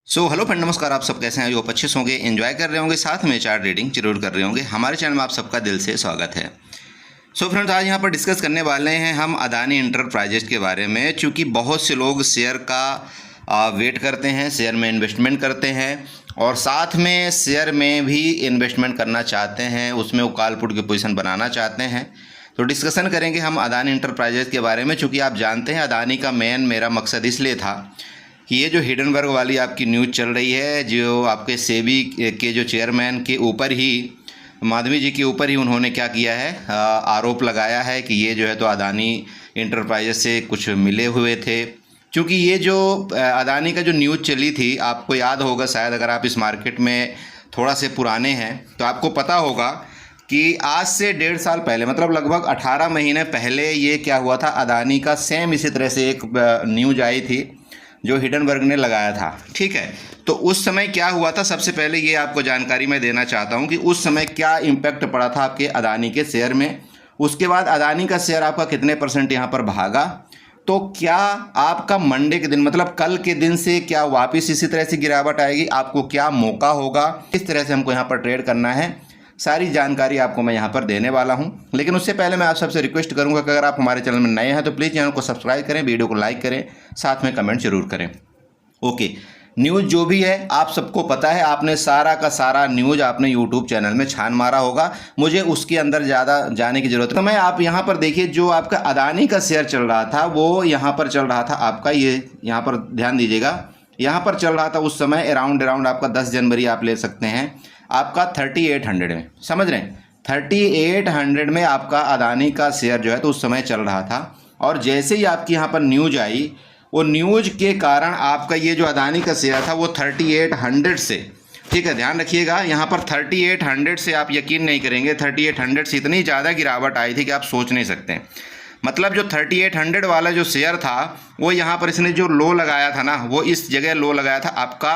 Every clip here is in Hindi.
हेलो फ्रेंड, नमस्कार। आप सब कैसे हैं? आप अच्छे से होंगे, एंजॉय कर रहे होंगे, साथ में चार्ट रीडिंग जरूर कर रहे होंगे। हमारे चैनल में आप सबका दिल से स्वागत है। फ्रेंड्स, आज यहाँ पर डिस्कस करने वाले हैं हम अदानी इंटरप्राइजेज के बारे में। चूँकि बहुत से लोग शेयर का वेट करते हैं, शेयर में इन्वेस्टमेंट करते हैं और साथ में शेयर में भी इन्वेस्टमेंट करना चाहते हैं, उसमें उकाल पुट की पोजीशन बनाना चाहते हैं। तो डिस्कशन करेंगे हम अदानी इंटरप्राइजेज के बारे में। चूँकि आप जानते हैं अदानी का मेरा मकसद इसलिए था कि ये जो हिडनबर्ग वाली आपकी न्यूज़ चल रही है, जो आपके सेबी के जो चेयरमैन के ऊपर ही, माधवी जी के ऊपर ही उन्होंने क्या किया है, आरोप लगाया है कि ये जो है तो अदानी इंटरप्राइजेज से कुछ मिले हुए थे। क्योंकि ये जो अदानी का जो न्यूज़ चली थी, आपको याद होगा शायद, अगर आप इस मार्केट में थोड़ा से पुराने हैं तो आपको पता होगा कि आज से 1.5 साल पहले, मतलब लगभग 18 महीने पहले ये क्या हुआ था, अदानी का सेम इसी तरह से एक न्यूज़ आई थी जो हिडनबर्ग ने लगाया था। ठीक है, तो उस समय क्या हुआ था, सबसे पहले ये आपको जानकारी मैं देना चाहता हूँ कि उस समय क्या इम्पैक्ट पड़ा था आपके अदानी के शेयर में। उसके बाद अदानी का शेयर आपका कितने % यहाँ पर भागा, तो क्या आपका मंडे के दिन, मतलब कल के दिन से क्या वापस इसी तरह से गिरावट आएगी, आपको क्या मौका होगा, किस तरह से हमको यहाँ पर ट्रेड करना है, सारी जानकारी आपको मैं यहाँ पर देने वाला हूँ। लेकिन उससे पहले मैं आप सबसे रिक्वेस्ट करूँगा कि अगर आप हमारे चैनल में नए हैं तो प्लीज़ चैनल को सब्सक्राइब करें, वीडियो को लाइक करें, साथ में कमेंट जरूर करें। ओके, न्यूज़ जो भी है आप सबको पता है, आपने सारा का सारा न्यूज़ आपने यूट्यूब चैनल में छान मारा होगा, मुझे उसके अंदर ज़्यादा जाने की ज़रूरत है। तो मैं आप यहाँ पर देखिए, जो आपका अदानी का शेयर चल रहा था वो यहाँ पर चल रहा था आपका, ये यहाँ पर ध्यान दीजिएगा, यहाँ पर चल रहा था उस समय अराउंड आपका 10 जनवरी आप ले सकते हैं, आपका 3800 में, समझ रहे हैं, 3800 में आपका अदानी का शेयर जो है तो उस समय चल रहा था। और जैसे ही आपकी यहाँ पर न्यूज़ आई, वो न्यूज़ के कारण आपका ये जो अदानी का शेयर था वो 3800 से, ठीक है ध्यान रखिएगा, यहाँ पर 3800 से, आप यकीन नहीं करेंगे, 3800 से इतनी ज़्यादा गिरावट आई थी कि आप सोच नहीं सकते। मतलब जो 3800 वाला जो शेयर था वो यहाँ पर इसने जो लो लगाया था ना, वो इस जगह लो लगाया था आपका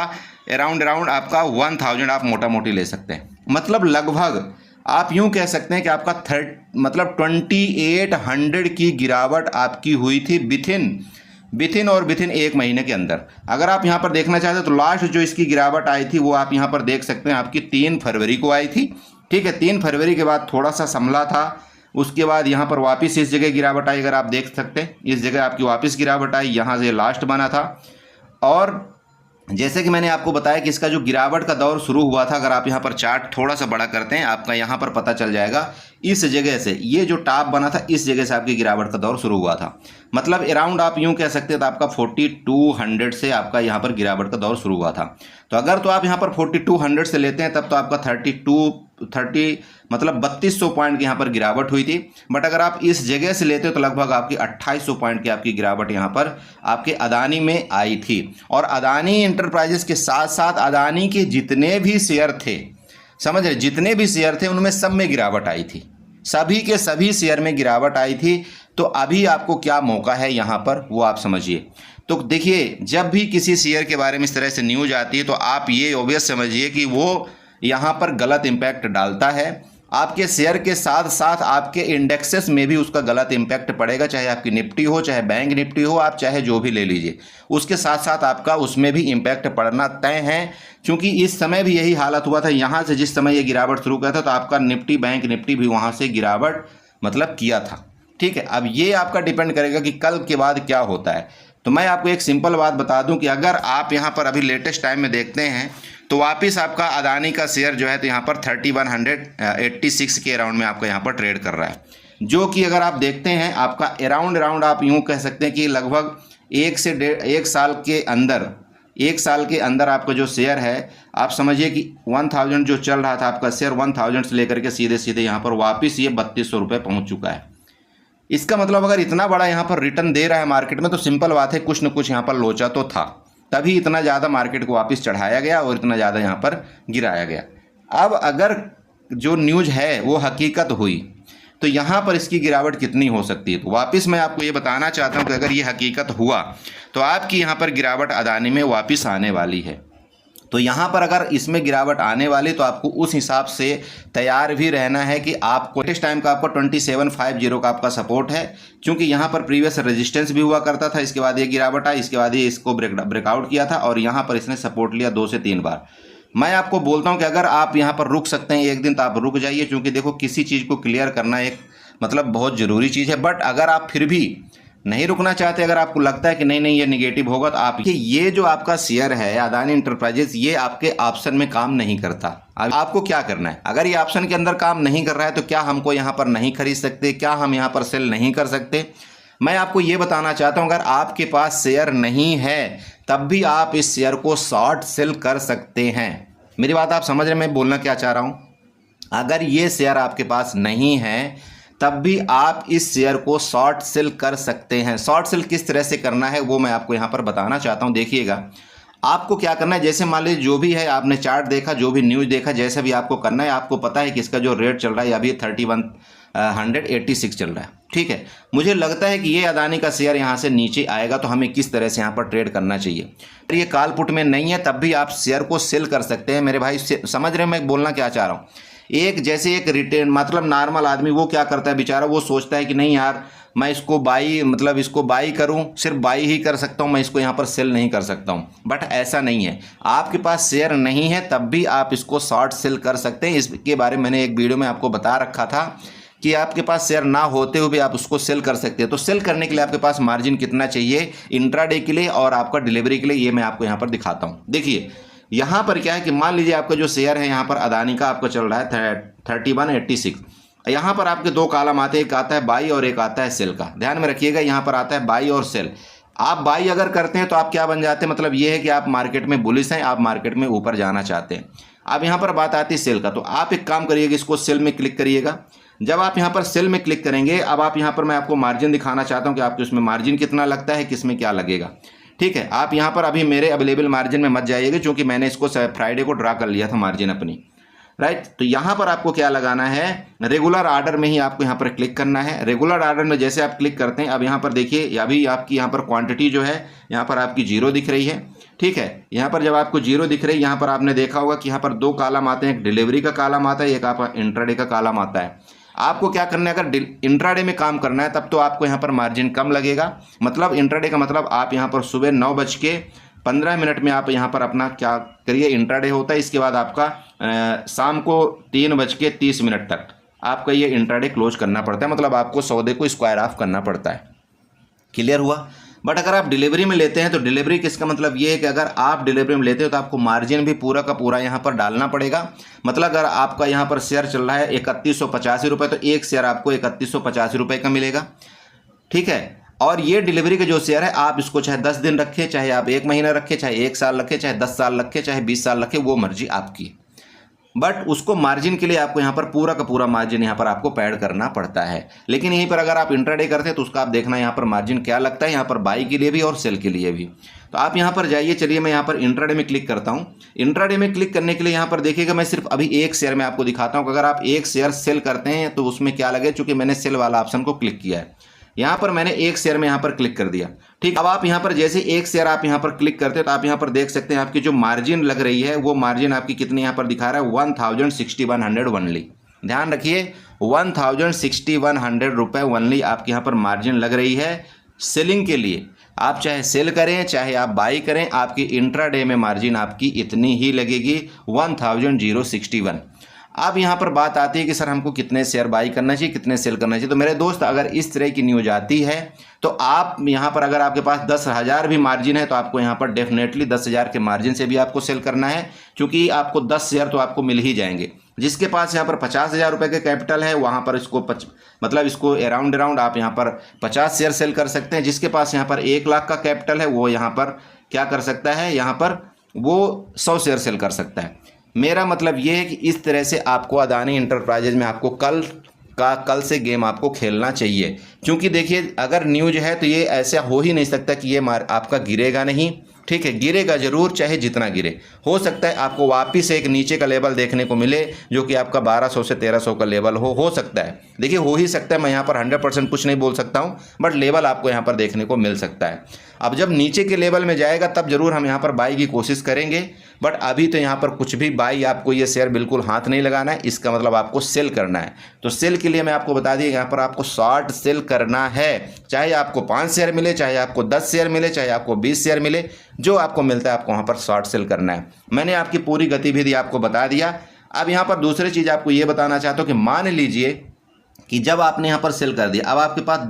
अराउंड आपका 1000 आप मोटा मोटी ले सकते हैं। मतलब लगभग आप यूँ कह सकते हैं कि आपका 2800 की गिरावट आपकी हुई थी विथिन 1 महीने के अंदर। अगर आप यहाँ पर देखना चाहते हैं तो लास्ट जो इसकी गिरावट आई थी वो आप यहाँ पर देख सकते हैं, आपकी 3 फरवरी को आई थी। ठीक है, 3 फरवरी के बाद थोड़ा सा संभला था, उसके बाद यहाँ पर वापस इस जगह गिरावट आई, अगर आप देख सकते हैं इस जगह आपकी वापस गिरावट आई, यहाँ से लास्ट बना था। और जैसे कि मैंने आपको बताया कि इसका जो गिरावट का दौर शुरू हुआ था, अगर आप यहाँ पर चार्ट थोड़ा सा बड़ा करते हैं, आपका यहाँ पर पता चल जाएगा, इस जगह से ये जो टॉप बना था इस जगह से आपकी गिरावट का दौर शुरू हुआ था। मतलब अराउंड आप यूँ कह सकते हैं तो आपका 4200 से आपका यहाँ पर गिरावट का दौर शुरू हुआ था। तो अगर तो आप यहाँ पर 4200 से लेते हैं तब तो आपका 3200 पॉइंट की यहाँ पर गिरावट हुई थी। बट अगर आप इस जगह से लेते हो तो लगभग आपकी 2800 पॉइंट की आपकी गिरावट यहाँ पर आपके अदानी में आई थी। और अदानी इंटरप्राइजेस के साथ साथ अदानी के जितने भी शेयर थे, समझ रहे, जितने भी शेयर थे उनमें सब में गिरावट आई थी, सभी के सभी शेयर में गिरावट आई थी। तो अभी आपको क्या मौका है यहाँ पर वो आप समझिए। तो देखिए, जब भी किसी शेयर के बारे में इस तरह से न्यूज़ आती है तो आप ये ऑब्वियस समझिए कि वो यहाँ पर गलत इम्पैक्ट डालता है, आपके शेयर के साथ साथ आपके इंडेक्सेस में भी उसका गलत इम्पैक्ट पड़ेगा, चाहे आपकी निफ्टी हो, चाहे बैंक निफ्टी हो, आप चाहे जो भी ले लीजिए, उसके साथ साथ आपका उसमें भी इम्पैक्ट पड़ना तय है। क्योंकि इस समय भी यही हालत हुआ था, यहाँ से जिस समय ये गिरावट शुरू किया था तो आपका निफ्टी, बैंक निफ्टी भी वहाँ से गिरावट मतलब किया था। ठीक है, अब ये आपका डिपेंड करेगा कि कल के बाद क्या होता है। तो मैं आपको एक सिंपल बात बता दूं कि अगर आप यहाँ पर अभी लेटेस्ट टाइम में देखते हैं तो वापस आपका अदानी का शेयर जो है तो यहाँ पर 3186 के अराउंड में आपका यहाँ पर ट्रेड कर रहा है, जो कि अगर आप देखते हैं आपका अराउंड आप यूँ कह सकते हैं कि लगभग 1 साल के अंदर आपका जो शेयर है, आप समझिए कि 1000 जो चल रहा था आपका शेयर, 1000 से लेकर के सीधे यहाँ पर वापस ये 3200 रुपये पहुँच चुका है। इसका मतलब अगर इतना बड़ा यहाँ पर रिटर्न दे रहा है मार्केट में तो सिंपल बात है, कुछ न कुछ यहाँ पर लोचा तो था, तभी इतना ज़्यादा मार्केट को वापस चढ़ाया गया और इतना ज़्यादा यहाँ पर गिराया गया। अब अगर जो न्यूज़ है वो हकीकत हुई तो यहाँ पर इसकी गिरावट कितनी हो सकती है, तो वापस मैं आपको ये बताना चाहता हूँ कि अगर ये हकीकत हुआ तो आपकी यहाँ पर गिरावट अदानी में वापस आने वाली है। तो यहाँ पर अगर इसमें गिरावट आने वाली तो आपको उस हिसाब से तैयार भी रहना है कि आपको इस टाइम का आपको 2750 का आपका सपोर्ट है, क्योंकि यहाँ पर प्रीवियस रेजिस्टेंस भी हुआ करता था, इसके बाद ये गिरावट आई, इसके बाद ये इसको ब्रेकआउट किया था और यहाँ पर इसने सपोर्ट लिया 2 से 3 बार। मैं आपको बोलता हूँ कि अगर आप यहाँ पर रुक सकते हैं एक दिन तो आप रुक जाइए, क्योंकि देखो किसी चीज़ को क्लियर करना एक मतलब बहुत ज़रूरी चीज़ है। बट अगर आप फिर भी नहीं रुकना चाहते, अगर आपको लगता है कि नहीं ये निगेटिव होगा, तो आप ये जो आपका शेयर है अदानी इंटरप्राइजेस, ये आपके ऑप्शन में काम नहीं करता। अब आपको क्या करना है, अगर ये ऑप्शन के अंदर काम नहीं कर रहा है तो क्या हमको यहाँ पर नहीं खरीद सकते, क्या हम यहाँ पर सेल नहीं कर सकते? मैं आपको ये बताना चाहता हूँ, अगर आपके पास शेयर नहीं है तब भी आप इस शेयर को शॉर्ट सेल कर सकते हैं। मेरी बात आप समझ रहे हैं मैं बोलना क्या चाह रहा हूँ? अगर ये शेयर आपके पास नहीं है तब भी आप इस शेयर को शॉर्ट सेल कर सकते हैं। शॉर्ट सेल किस तरह से करना है वो मैं आपको यहाँ पर बताना चाहता हूँ। देखिएगा, आपको क्या करना है, जैसे मान लीजिए जो भी है आपने चार्ट देखा, जो भी न्यूज़ देखा, जैसे भी आपको करना है, आपको पता है कि इसका जो रेट चल रहा है अभी 3186 चल रहा है, ठीक है। मुझे लगता है कि ये अदानी का शेयर यहाँ से नीचे आएगा तो हमें किस तरह से यहाँ पर ट्रेड करना चाहिए। अगर ये कॉल पुट में नहीं है तब भी आप शेयर को सेल कर सकते हैं। मेरे भाई समझ रहे हैं मैं बोलना क्या चाह रहा हूँ? जैसे एक रिटेल मतलब नॉर्मल आदमी वो क्या करता है बेचारा, वो सोचता है कि नहीं यार मैं इसको बाई करूं, सिर्फ बाई ही कर सकता हूं, मैं इसको यहाँ पर सेल नहीं कर सकता हूं। बट ऐसा नहीं है, आपके पास शेयर नहीं है तब भी आप इसको शॉर्ट सेल कर सकते हैं। इसके बारे में मैंने एक वीडियो में आपको बता रखा था कि आपके पास शेयर ना होते हुए भी आप उसको सेल कर सकते हैं। तो सेल करने के लिए आपके पास मार्जिन कितना चाहिए इंट्राडे के लिए और आपका डिलीवरी के लिए, ये मैं आपको यहाँ पर दिखाता हूँ। देखिए यहाँ पर क्या है कि मान लीजिए आपका जो शेयर है यहाँ पर अदानी का आपका चल रहा है 3186। यहाँ पर आपके 2 कॉलम आते हैं, एक आता है बाई और एक आता है सेल का। ध्यान में रखिएगा, यहाँ पर आता है बाई और सेल। आप बाई अगर करते हैं तो आप क्या बन जाते हैं, मतलब ये है कि आप मार्केट में बुलिश हैं, आप मार्केट में ऊपर जाना चाहते हैं। अब यहाँ पर बात आती है सेल का, तो आप एक काम करिएगा, इसको सेल में क्लिक करिएगा। जब आप यहाँ पर सेल में क्लिक करेंगे, अब आप यहाँ पर मैं आपको मार्जिन दिखाना चाहता हूँ कि आपके उसमें मार्जिन कितना लगता है, किसमें क्या लगेगा, ठीक है। आप यहाँ पर अभी मेरे अवेलेबल मार्जिन में मत जाइएगा, क्योंकि मैंने इसको फ्राइडे को ड्रा कर लिया था मार्जिन अपनी, राइट। तो यहाँ पर आपको क्या लगाना है, रेगुलर ऑर्डर में ही आपको यहाँ पर क्लिक करना है। रेगुलर ऑर्डर में जैसे आप क्लिक करते हैं, अब यहाँ पर देखिए अभी आपकी यहाँ पर क्वांटिटी जो है यहाँ पर आपकी 0 दिख रही है, ठीक है। यहाँ पर जब आपको 0 दिख रही है, यहाँ पर आपने देखा होगा कि यहाँ पर 2 कॉलम आते हैं, एक डिलीवरी का कॉलम आता है, एक आपका इंट्राडे का कॉलम आता है। आपको क्या करना है, अगर इंट्राडे में काम करना है तब तो आपको यहाँ पर मार्जिन कम लगेगा। मतलब इंट्राडे का मतलब आप यहाँ पर सुबह 9:15 में आप यहाँ पर अपना क्या करिए, इंट्राडे होता है, इसके बाद आपका शाम को 3:30 तक आपका ये इंट्राडे क्लोज करना पड़ता है। मतलब आपको सौदे को स्क्वायर ऑफ करना पड़ता है। क्लियर हुआ? बट अगर आप डिलीवरी में लेते हैं तो डिलीवरी किसका मतलब ये है कि अगर आप डिलीवरी में लेते हो तो आपको मार्जिन भी पूरा का पूरा यहाँ पर डालना पड़ेगा। मतलब अगर आपका यहाँ पर शेयर चल रहा है 3185 रुपये, तो एक शेयर आपको 3185 रुपये का मिलेगा, ठीक है। और ये डिलीवरी का जो शेयर है, आप इसको चाहे 10 दिन रखें, चाहे आप 1 महीना रखें, चाहे 1 साल रखें, चाहे 10 साल रखें, चाहे 20 साल रखें, वो मर्जी आपकी। बट उसको मार्जिन के लिए आपको यहाँ पर पूरा का पूरा मार्जिन यहाँ पर आपको पैड करना पड़ता है। लेकिन यहीं पर अगर आप इंट्राडे करते हैं तो उसका आप देखना यहाँ पर मार्जिन क्या लगता है, यहाँ पर बाई के लिए भी और सेल के लिए भी। तो आप यहाँ पर जाइए, चलिए मैं यहाँ पर इंट्राडे में क्लिक करता हूँ। इंट्राडे में क्लिक करने के लिए यहाँ पर देखिएगा, मैं सिर्फ अभी एक शेयर में आपको दिखाता हूँ कि अगर आप एक शेयर सेल करते हैं तो उसमें क्या लगे। चूँकि मैंने सेल वाला ऑप्शन को क्लिक किया है, यहाँ पर मैंने एक शेयर में यहाँ पर क्लिक कर दिया, ठीक। अब आप यहाँ पर जैसे एक शेयर आप यहाँ पर क्लिक करते हैं तो आप यहाँ पर देख सकते हैं आपकी जो मार्जिन लग रही है वो मार्जिन आपकी कितनी यहाँ पर दिखा रहा है, 1061 ओनली। ध्यान रखिए 1061 रुपये ओनली आपकी यहाँ पर मार्जिन लग रही है सेलिंग के लिए। आप चाहे सेल करें चाहे आप बाई करें, आपकी इंट्राडे में मार्जिन आपकी इतनी ही लगेगी, 1061। अब यहाँ पर बात आती है कि सर हमको कितने शेयर बाई करना चाहिए, कितने सेल करना चाहिए। तो मेरे दोस्त, अगर इस तरह की न्यूज आती है तो आप यहाँ पर अगर आपके पास 10,000 भी मार्जिन है तो आपको यहाँ पर डेफिनेटली 10,000 के मार्जिन से भी आपको सेल करना है, क्योंकि आपको 10 शेयर तो आपको मिल ही जाएंगे। जिसके पास यहाँ पर 50,000 रुपये के कैपिटल है वहाँ पर इसको मतलब इसको अराउंड आप यहाँ पर 50 शेयर सेल कर सकते हैं। जिसके पास यहाँ पर 1 लाख का कैपिटल है वो यहाँ पर क्या कर सकता है, यहाँ पर वो 100 शेयर सेल कर सकता है। मेरा मतलब ये है कि इस तरह से आपको अदानी इंटरप्राइजेज में आपको कल से गेम आपको खेलना चाहिए। क्योंकि देखिए अगर न्यूज है तो ये ऐसा हो ही नहीं सकता कि ये आपका गिरेगा नहीं, ठीक है। गिरेगा जरूर, चाहे जितना गिरे। हो सकता है आपको वापिस एक नीचे का लेवल देखने को मिले जो कि आपका 1200 से 1300 का लेवल हो सकता है। देखिए हो ही सकता है, मैं यहाँ पर 100% कुछ नहीं बोल सकता हूँ, बट लेवल आपको यहाँ पर देखने को मिल सकता है। अब जब नीचे के लेवल में जाएगा तब जरूर हम यहाँ पर बाई की कोशिश करेंगे, बट अभी तो यहाँ पर कुछ भी बाई आपको ये शेयर बिल्कुल हाथ नहीं लगाना है, इसका मतलब आपको सेल करना है। तो सेल के लिए मैं आपको बता दिया, यहाँ पर आपको शॉर्ट सेल करना है, चाहे आपको 5 शेयर मिले, चाहे आपको 10 शेयर मिले, चाहे आपको 20 शेयर मिले, जो आपको मिलता है आपको वहाँ पर शॉर्ट सेल करना है। मैंने आपकी पूरी गतिविधि आपको बता दिया। अब यहाँ पर दूसरी चीज़ आपको ये बताना चाहता हूँ कि मान लीजिए कि जब आपने यहाँ पर सेल कर दिया, अब आपके पास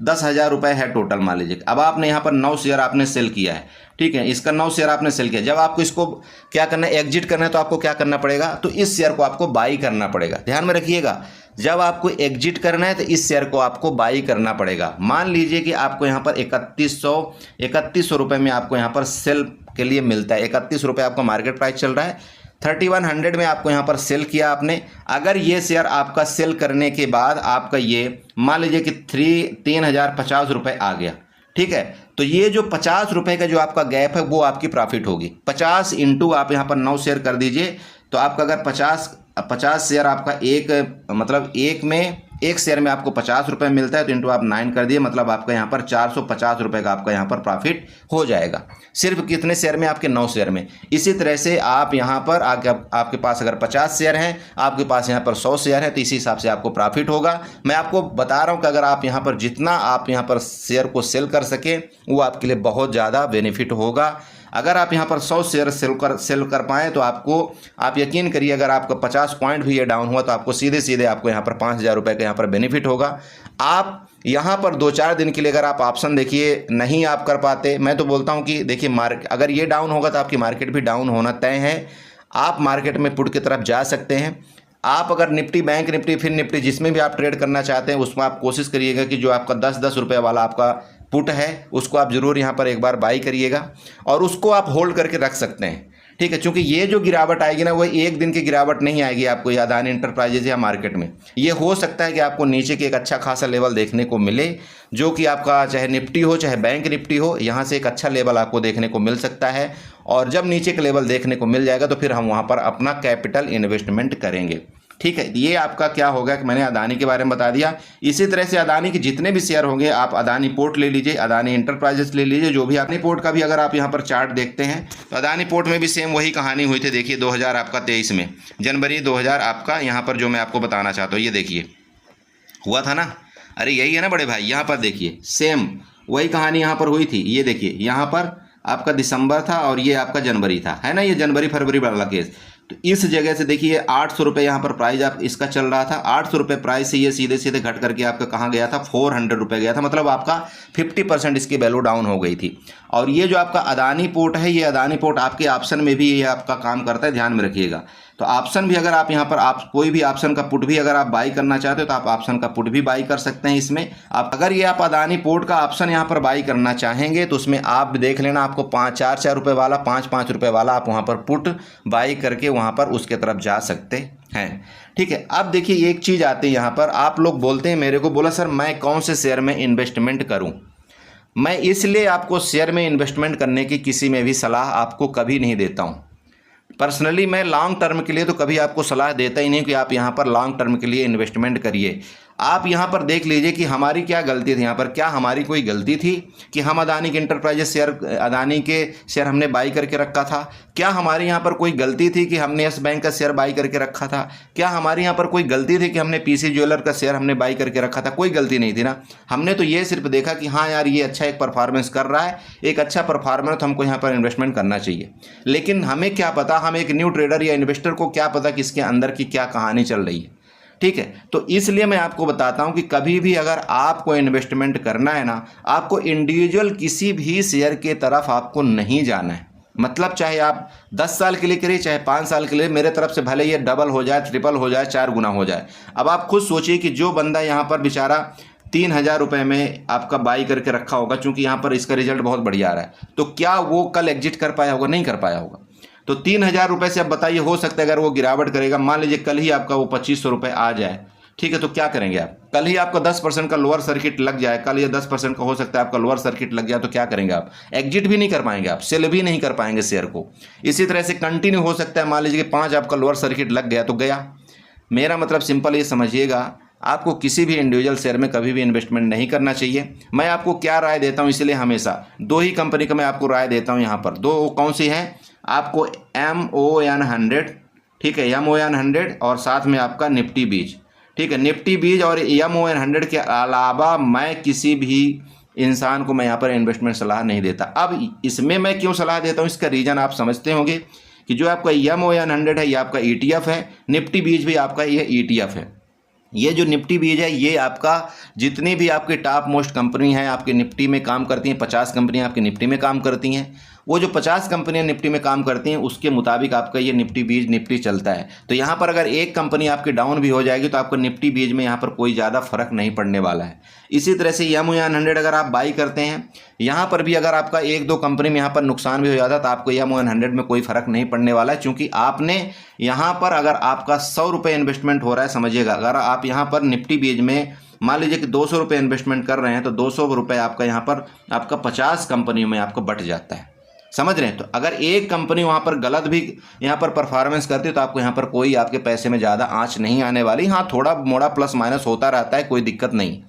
10,000 रुपये है टोटल, मान लीजिए। अब आपने यहाँ पर 9 शेयर आपने सेल किया है, ठीक है, इसका 9 शेयर आपने सेल किया। जब आपको इसको क्या करना है, एग्जिट करना है, तो आपको क्या करना पड़ेगा, तो इस शेयर को आपको बाई करना पड़ेगा। ध्यान में रखिएगा, जब आपको एग्जिट करना है तो इस शेयर को आपको बाई करना पड़ेगा। मान लीजिए कि आपको यहाँ पर 3100 रुपये में आपको यहाँ पर सेल के लिए मिलता है। 31 रुपये आपका मार्केट प्राइस चल रहा है, 3100 में आपको यहाँ पर सेल किया आपने। अगर ये शेयर आपका सेल करने के बाद आपका ये मान लीजिए कि 3,050 रुपये आ गया, ठीक है, तो ये जो 50 रुपये का जो आपका गैप है वो आपकी प्रॉफिट होगी। 50 इंटू आप यहाँ पर 9 शेयर कर दीजिए, तो आपका अगर 50 शेयर आपका एक शेयर में आपको 50 रुपये मिलता है, तो इंटू आप 9 कर दिए, मतलब आपका यहाँ पर 450 रुपये का आपका यहाँ पर प्रॉफिट हो जाएगा। सिर्फ कितने शेयर में, आपके 9 शेयर में। इसी तरह से आप यहाँ पर आपके पास अगर 50 शेयर हैं, आपके पास यहाँ पर 100 शेयर है, तो इसी हिसाब से आपको प्रॉफिट होगा। मैं आपको बता रहा हूँ कि अगर आप यहाँ पर जितना आप यहाँ पर शेयर को सेल कर सकें वो आपके लिए बहुत ज़्यादा बेनिफिट होगा। अगर आप यहाँ पर 100 शेयर सेल कर पाएँ तो आप यकीन करिए, अगर आपका 50 पॉइंट भी ये डाउन हुआ तो आपको सीधे आपको यहाँ पर 5,000 रुपये का यहाँ पर बेनिफिट होगा। आप यहाँ पर 2-4 दिन के लिए अगर आप ऑप्शन देखिए नहीं आप कर पाते, मैं तो बोलता हूँ कि देखिए अगर ये डाउन होगा तो आपकी मार्केट भी डाउन होना तय है। आप मार्केट में पुट की तरफ जा सकते हैं। आप अगर निफ्टी, बैंक निफ्टी, फिर निफ्टी, जिसमें भी आप ट्रेड करना चाहते हैं उसमें आप कोशिश करिएगा कि जो आपका 10-10 रुपये वाला आपका पुट है उसको आप ज़रूर यहाँ पर एक बार बाई करिएगा और उसको आप होल्ड करके रख सकते हैं, ठीक है। क्योंकि ये जो गिरावट आएगी ना, वो एक दिन की गिरावट नहीं आएगी आपको या अदानी इंटरप्राइजेज या मार्केट में। ये हो सकता है कि आपको नीचे के एक अच्छा खासा लेवल देखने को मिले, जो कि आपका चाहे निफ्टी हो चाहे बैंक निफ्टी हो, यहाँ से एक अच्छा लेवल आपको देखने को मिल सकता है। और जब नीचे का लेवल देखने को मिल जाएगा तो फिर हम वहाँ पर अपना कैपिटल इन्वेस्टमेंट करेंगे, ठीक है। ये आपका क्या होगा कि मैंने अदानी के बारे में बता दिया। इसी तरह से अदानी के जितने भी शेयर होंगे, आप अदानी पोर्ट ले लीजिए, अदानी इंटरप्राइजेस ले लीजिए, जो भी अदानी पोर्ट का भी अगर आप यहाँ पर चार्ट देखते हैं तो अदानी पोर्ट में भी सेम वही कहानी हुई थी। देखिए 2023 में जनवरी 2000 आपका यहाँ पर जो मैं आपको बताना चाहता हूँ, ये देखिए हुआ था ना, अरे यही है ना बड़े भाई, यहाँ पर देखिए सेम वही कहानी यहाँ पर हुई थी। ये देखिए यहाँ पर आपका दिसंबर था और ये आपका जनवरी था, है ना, ये जनवरी फरवरी वाला केस। तो इस जगह से देखिए 800 रुपये यहाँ पर प्राइस आप इसका चल रहा था। 800 रुपये प्राइस से ये सीधे घट करके आपका कहाँ गया था, 400 रुपये गया था, मतलब आपका 50% इसकी वैल्यू डाउन हो गई थी। और ये जो आपका अदानी पोर्ट है, ये अदानी पोर्ट आपके ऑप्शन में भी ये आपका काम करता है, ध्यान में रखिएगा। तो ऑप्शन भी अगर आप यहाँ पर आप कोई भी ऑप्शन का पुट भी अगर आप बाई करना चाहते हो तो आप ऑप्शन का पुट भी बाई कर सकते हैं इसमें। आप अगर ये आप अदानी पोर्ट का ऑप्शन यहाँ पर बाई करना चाहेंगे तो उसमें आप देख लेना, आपको 4 रुपये वाला, 5 रुपये वाला आप वहाँ पर पुट बाई करके वहाँ पर उसके तरफ जा सकते हैं, ठीक है। अब देखिए एक चीज़ आती है यहाँ पर, आप लोग बोलते हैं मेरे को, बोला सर मैं कौन से शेयर में इन्वेस्टमेंट करूँ। मैं इसलिए आपको शेयर में इन्वेस्टमेंट करने की किसी में भी सलाह आपको कभी नहीं देता हूँ। पर्सनली मैं लॉन्ग टर्म के लिए तो कभी आपको सलाह देता ही नहीं कि आप यहाँ पर लॉन्ग टर्म के लिए इन्वेस्टमेंट करिए। आप यहाँ पर देख लीजिए कि हमारी क्या गलती थी यहाँ पर। क्या हमारी कोई गलती थी कि हम अदानी के इंटरप्राइजेस शेयर, अदानी के शेयर हमने बाई करके रखा था? क्या हमारी यहाँ पर कोई गलती थी कि हमने यस बैंक का शेयर बाई करके रखा था? क्या हमारी यहाँ पर कोई गलती थी कि हमने पीसी ज्वेलर का शेयर हमने बाई करके रखा था? कोई गलती नहीं थी ना। हमने तो ये सिर्फ देखा कि हाँ यार ये अच्छा एक परफॉर्मेंस कर रहा है, एक अच्छा परफॉर्मेंस, तो हमको यहाँ पर इन्वेस्टमेंट करना चाहिए। लेकिन हमें क्या पता, हम एक न्यू ट्रेडर या इन्वेस्टर को क्या पता कि इसके अंदर की क्या कहानी चल रही है, ठीक है। तो इसलिए मैं आपको बताता हूं कि कभी भी अगर आपको इन्वेस्टमेंट करना है ना, आपको इंडिविजुअल किसी भी शेयर के तरफ आपको नहीं जाना है। मतलब चाहे आप 10 साल के लिए करिए, चाहे 5 साल के लिए, मेरे तरफ से भले ये डबल हो जाए, ट्रिपल हो जाए, 4 गुना हो जाए। अब आप खुद सोचिए कि जो बंदा यहाँ पर बेचारा 3,000 रुपये में आपका बाई करके रखा होगा, चूंकि यहाँ पर इसका रिजल्ट बहुत बढ़िया आ रहा है, तो क्या वो कल एग्जिट कर पाया होगा? नहीं कर पाया होगा। तो 3,000 रुपये से अब बताइए, हो सकता है अगर वो गिरावट करेगा, मान लीजिए कल ही आपका वो 2500 रुपये आ जाए, ठीक है, तो क्या करेंगे आप? कल ही आपका 10% का लोअर सर्किट लग जाए, कल ये 10% का हो सकता है आपका लोअर सर्किट लग जाए, तो क्या करेंगे आप? एग्जिट भी नहीं कर पाएंगे, आप सेल भी नहीं कर पाएंगे शेयर को। इसी तरह से कंटिन्यू हो सकता है, मान लीजिए कि 5 आपका लोअर सर्किट लग गया तो गया। मेरा मतलब सिंपल ये समझिएगा आपको किसी भी इंडिविजुअल शेयर में कभी भी इन्वेस्टमेंट नहीं करना चाहिए। मैं आपको क्या राय देता हूँ, इसलिए हमेशा 2 ही कंपनी का मैं आपको राय देता हूँ यहाँ पर। 2 कौन सी हैं? आपको MON100, ठीक है, MON100 और साथ में आपका निफ्टी बीज, ठीक है। निफ्टी बीज और MON100 के अलावा मैं किसी भी इंसान को मैं यहाँ पर इन्वेस्टमेंट सलाह नहीं देता। अब इसमें मैं क्यों सलाह देता हूँ, इसका रीज़न आप समझते होंगे कि जो आपका MON100 है ये आपका ETF है, निफ्टी बीज भी आपका ये ETF है। ये जो निफ्टी बीज है ये आपका जितनी भी आपकी टॉप मोस्ट कंपनी है आपके निफ्टी में काम करती हैं, 50 कंपनियां आपके निफ्टी में काम करती हैं, वो जो 50 कंपनियां निफ्टी में काम करती हैं उसके मुताबिक आपका ये निफ्टी बीज निफ्टी चलता है। तो यहाँ पर अगर एक कंपनी आपकी डाउन भी हो जाएगी तो आपको निफ्टी बीज में यहाँ पर कोई ज़्यादा फर्क नहीं पड़ने वाला है। इसी तरह से MON100 अगर आप बाई करते हैं, यहाँ पर भी अगर आपका 1-2 कंपनी में यहाँ पर नुकसान भी हो जाता तो आपको MON100 में कोई फर्क नहीं पड़ने वाला है, क्योंकि आपने यहाँ पर अगर आपका 100 रुपये इन्वेस्टमेंट हो रहा है, समझिएगा, अगर आप यहाँ पर निफ्टी बीज में मान लीजिए कि 200 रुपये इन्वेस्टमेंट कर रहे हैं तो 200 रुपये आपका यहाँ पर आपका 50 कंपनियों में आपको बट जाता है, समझ रहे हैं। तो अगर एक कंपनी वहाँ पर गलत भी यहाँ पर परफॉर्मेंस करती है तो आपको यहाँ पर कोई आपके पैसे में ज़्यादा आँच नहीं आने वाली। हाँ, थोड़ा मोड़ा प्लस माइनस होता रहता है, कोई दिक्कत नहीं,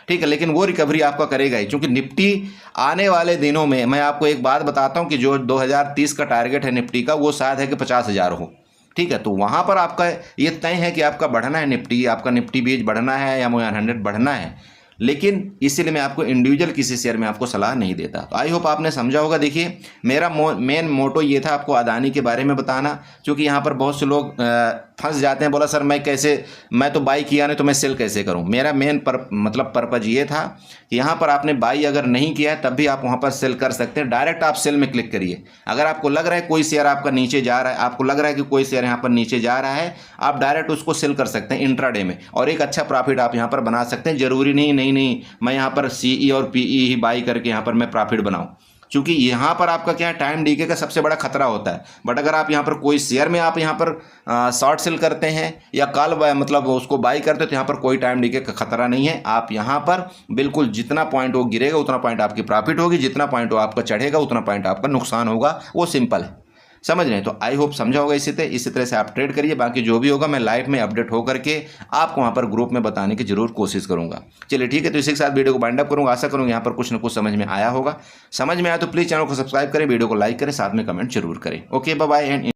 ठीक है, लेकिन वो रिकवरी आपका करेगा ही, क्योंकि निफ्टी आने वाले दिनों में मैं आपको एक बात बताता हूँ कि जो 2030 का टारगेट है निफ्टी का वो शायद है कि 50,000 हो, ठीक है। तो वहाँ पर आपका ये तय है कि आपका बढ़ना है, निफ्टी आपका निफ्टी बीज बढ़ना है या MON100 बढ़ना है, लेकिन इसीलिए मैं आपको इंडिविजुअल किसी शेयर में आपको सलाह नहीं देता। तो आई होप आपने समझा होगा। देखिए, मेरा मेन मोटो ये था आपको अदानी के बारे में बताना, क्योंकि यहाँ पर बहुत से लोग फंस जाते हैं, बोला सर मैं तो बाई किया नहीं तो मैं सेल कैसे करूँ। मेरा मेन पर्पज ये था कि यहाँ पर आपने बाई अगर नहीं किया है तब भी आप वहाँ पर सेल कर सकते हैं। डायरेक्ट आप सेल में क्लिक करिए। अगर आपको लग रहा है कोई शेयर आपका नीचे जा रहा है, आपको लग रहा है कि कोई शेयर यहाँ पर नीचे जा रहा है, आप डायरेक्ट उसको सेल कर सकते हैं इंट्राडे में और एक अच्छा प्रॉफिट आप यहाँ पर बना सकते हैं। जरूरी नहीं मैं यहाँ पर CE और PE ही बाई करके यहाँ पर मैं प्रॉफिट बनाऊँ, क्योंकि यहाँ पर आपका क्या है, टाइम डीके का सबसे बड़ा खतरा होता है। बट अगर आप यहाँ पर कोई शेयर में आप यहाँ पर शॉर्ट सेल करते हैं या कॉल उसको बाई करते हैं तो यहाँ पर कोई टाइम डीके का खतरा नहीं है। आप यहाँ पर बिल्कुल जितना पॉइंट वो गिरेगा उतना पॉइंट आपकी प्रॉफिट होगी, जितना पॉइंट वो आपका चढ़ेगा उतना पॉइंट आपका नुकसान होगा। वो सिंपल है, समझ रहे हैं। तो आई होप समझा होगा। इसी तरह से आप ट्रेड करिए। बाकी जो भी होगा मैं लाइव में अपडेट हो करके आपको वहाँ पर ग्रुप में बताने की जरूर कोशिश करूँगा। चलिए ठीक है, तो इसी के साथ वीडियो को बाइंड अप करूँगा। आशा करूँगा यहाँ पर कुछ ना कुछ समझ में आया होगा। समझ में आया तो प्लीज़ चैनल को सब्सक्राइब करें, वीडियो को लाइक करें, साथ में कमेंट जरूर करें। Okay, bye bye and